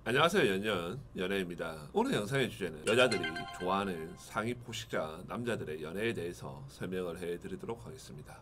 안녕하세요, 연연연예입니다. 오늘 영상의 주제는 여자들이 좋아하는 상위 포식자 남자들의 연애에 대해서 설명을 해드리도록 하겠습니다.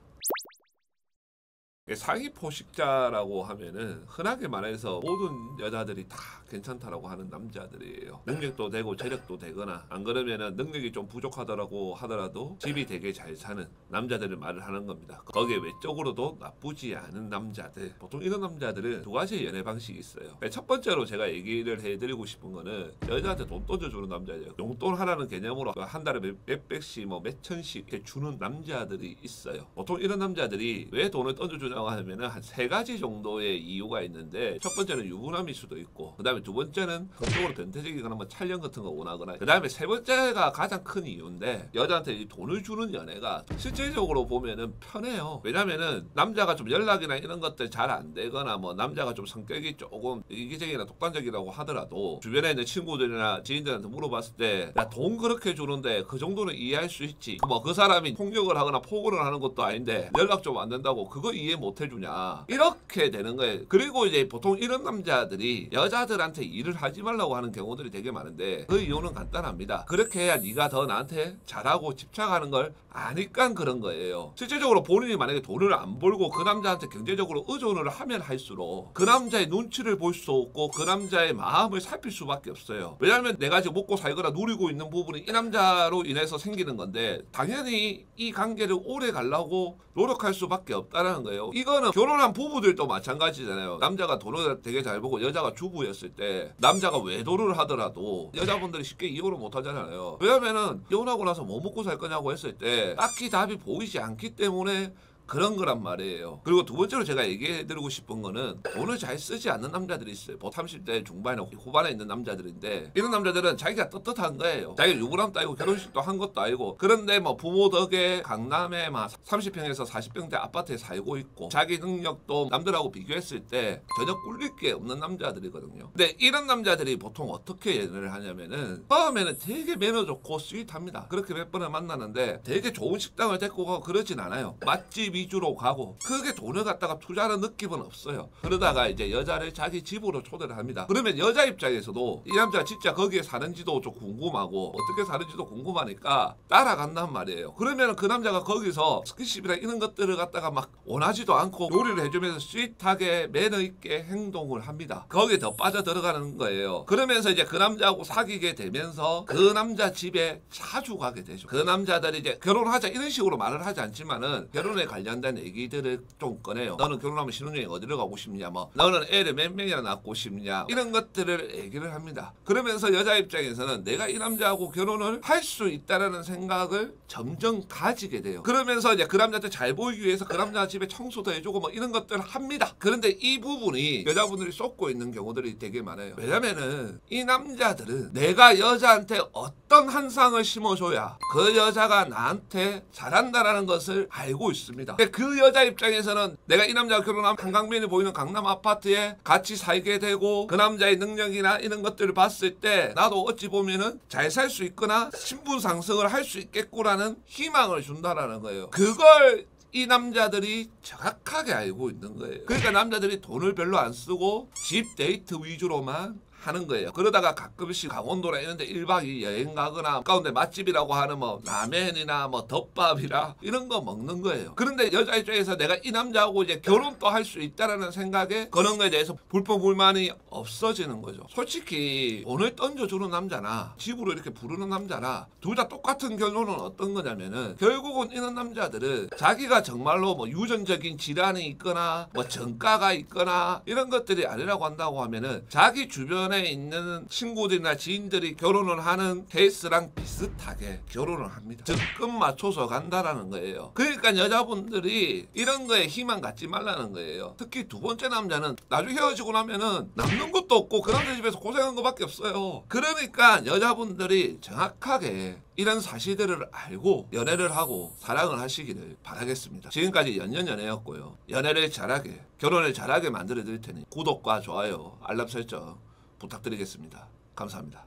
상위 포식자라고 하면은 흔하게 말해서 모든 여자들이 다 괜찮다라고 하는 남자들이에요. 능력도 되고 재력도 되거나 안 그러면은 능력이 좀 부족하더라고 하더라도 집이 되게 잘 사는 남자들을 말을 하는 겁니다. 거기에 외적으로도 나쁘지 않은 남자들. 보통 이런 남자들은 두 가지 연애 방식이 있어요. 첫 번째로 제가 얘기를 해드리고 싶은 거는 여자한테 돈 던져주는 남자예요. 용돈 하라는 개념으로 한 달에 몇백씩 몇 천씩 이렇게 주는 남자들이 있어요. 보통 이런 남자들이 왜 돈을 던져주냐 하면은 한 세 가지 정도의 이유가 있는데, 첫 번째는 유부남일 수도 있고, 그 다음에 두 번째는 성적으로 변태적이거나 뭐 촬영 같은 거 원하거나, 그 다음에 세 번째가 가장 큰 이유인데, 여자한테 이 돈을 주는 연애가 실질적으로 보면은 편해요. 왜냐면은 남자가 좀 연락이나 이런 것들 잘 안 되거나 뭐 남자가 좀 성격이 조금 이기적이나 독단적이라고 하더라도 주변에 있는 친구들이나 지인들한테 물어봤을 때 나 돈 그렇게 주는데 그 정도는 이해할 수 있지, 뭐 그 사람이 폭력을 하거나 폭언을 하는 것도 아닌데 연락 좀 안 된다고 그거 이해 못 해주냐, 이렇게 되는 거예요. 그리고 이제 보통 이런 남자들이 여자들한테 일을 하지 말라고 하는 경우들이 되게 많은데, 그 이유는 간단합니다. 그렇게 해야 네가 더 나한테 잘하고 집착하는 걸 아니까 그런 거예요. 실질적으로 본인이 만약에 돈을 안 벌고 그 남자한테 경제적으로 의존을 하면 할수록 그 남자의 눈치를 볼 수 없고 그 남자의 마음을 살필 수밖에 없어요. 왜냐하면 내가 지금 먹고 살거나 누리고 있는 부분이 이 남자로 인해서 생기는 건데, 당연히 이 관계를 오래 가려고 노력할 수밖에 없다는 거예요. 이거는 결혼한 부부들도 마찬가지잖아요. 남자가 돈을 되게 잘 벌고 여자가 주부였을 때 남자가 외도를 하더라도 여자분들이 쉽게 이혼을 못 하잖아요. 왜냐면은 이혼하고 나서 뭐 먹고 살 거냐고 했을 때 딱히 답이 보이지 않기 때문에 그런 거란 말이에요. 그리고 두 번째로 제가 얘기해드리고 싶은 거는 돈을 잘 쓰지 않는 남자들이 있어요. 30대 중반에 후반에 있는 남자들인데, 이런 남자들은 자기가 떳떳한 거예요. 자기가 유부남도 아니고 결혼식도 한 것도 아니고, 그런데 뭐 부모 덕에 강남에 막 30평에서 40평대 아파트에 살고 있고 자기 능력도 남들하고 비교했을 때 전혀 꿀릴 게 없는 남자들이거든요. 근데 이런 남자들이 보통 어떻게 연애를 하냐면은 처음에는 되게 매너 좋고 스윗합니다. 그렇게 몇 번을 만나는데 되게 좋은 식당을 데리고 가고 그러진 않아요. 맛집 위주로 가고 크게 돈을 갖다가 투자하는 느낌은 없어요. 그러다가 이제 여자를 자기 집으로 초대를 합니다. 그러면 여자 입장에서도 이 남자가 진짜 거기에 사는지도 좀 궁금하고 어떻게 사는지도 궁금하니까 따라간단 말이에요. 그러면 그 남자가 거기서 스킨십이나 이런 것들을 갖다가 막 원하지도 않고 요리를 해주면서 스윗하게 매너 있게 행동을 합니다. 거기에 더 빠져 들어가는 거예요. 그러면서 이제 그 남자하고 사귀게 되면서 그 남자 집에 자주 가게 되죠. 그 남자들이 이제 결혼하자 이런 식으로 말을 하지 않지만은 결혼에 관련된 얘기들을 좀 꺼내요. 너는 결혼하면 신혼여행 어디로 가고 싶냐, 뭐 너는 애를 몇 명이나 낳고 싶냐, 이런 것들을 얘기를 합니다. 그러면서 여자 입장에서는 내가 이 남자하고 결혼을 할 수 있다라는 생각을 점점 가지게 돼요. 그러면서 이제 그 남자한테 잘 보이기 위해서 그 남자 집에 청소도 해주고 뭐 이런 것들을 합니다. 그런데 이 부분이 여자분들이 쏟고 있는 경우들이 되게 많아요. 왜냐면은 이 남자들은 내가 여자한테 어떤 한 상을 심어줘야 그 여자가 나한테 잘한다라는 것을 알고 있습니다. 그 여자 입장에서는 내가 이 남자가 결혼하면 한강변이 보이는 강남 아파트에 같이 살게 되고 그 남자의 능력이나 이런 것들을 봤을 때 나도 어찌 보면은 잘 살 수 있거나 신분 상승을 할 수 있겠구라는 희망을 준다라는 거예요. 그걸 이 남자들이 정확하게 알고 있는 거예요. 그러니까 남자들이 돈을 별로 안 쓰고 집 데이트 위주로만 하는 거예요. 그러다가 가끔씩 강원도나 이런 데 1박 2일 여행 가거나 가운데 맛집이라고 하는 뭐 라멘이나 뭐 덮밥이라 이런 거 먹는 거예요. 그런데 여자 입장에서 내가 이 남자하고 이제 결혼도 할 수 있다라는 생각에 그런 거에 대해서 불평불만이 없어지는 거죠. 솔직히 돈을 던져주는 남자나 집으로 이렇게 부르는 남자나 둘 다 똑같은 결론은 어떤 거냐면은, 결국은 이런 남자들은 자기가 정말로 뭐 유전적인 질환이 있거나 뭐 정가가 있거나 이런 것들이 아니라고 한다고 하면은 자기 주변 에 있는 친구들이나 지인들이 결혼을 하는 케이스랑 비슷하게 결혼을 합니다. 즉 끝 맞춰서 간다라는 거예요. 그러니까 여자분들이 이런 거에 희망 갖지 말라는 거예요. 특히 두 번째 남자는 나중에 헤어지고 나면은 남는 것도 없고 그 남자 집에서 고생한 것밖에 없어요. 그러니까 여자분들이 정확하게 이런 사실들을 알고 연애를 하고 사랑을 하시기를 바라겠습니다. 지금까지 연연연애였고요. 연애를 잘하게, 결혼을 잘하게 만들어 드릴 테니 구독과 좋아요, 알람 설정 부탁드리겠습니다. 감사합니다.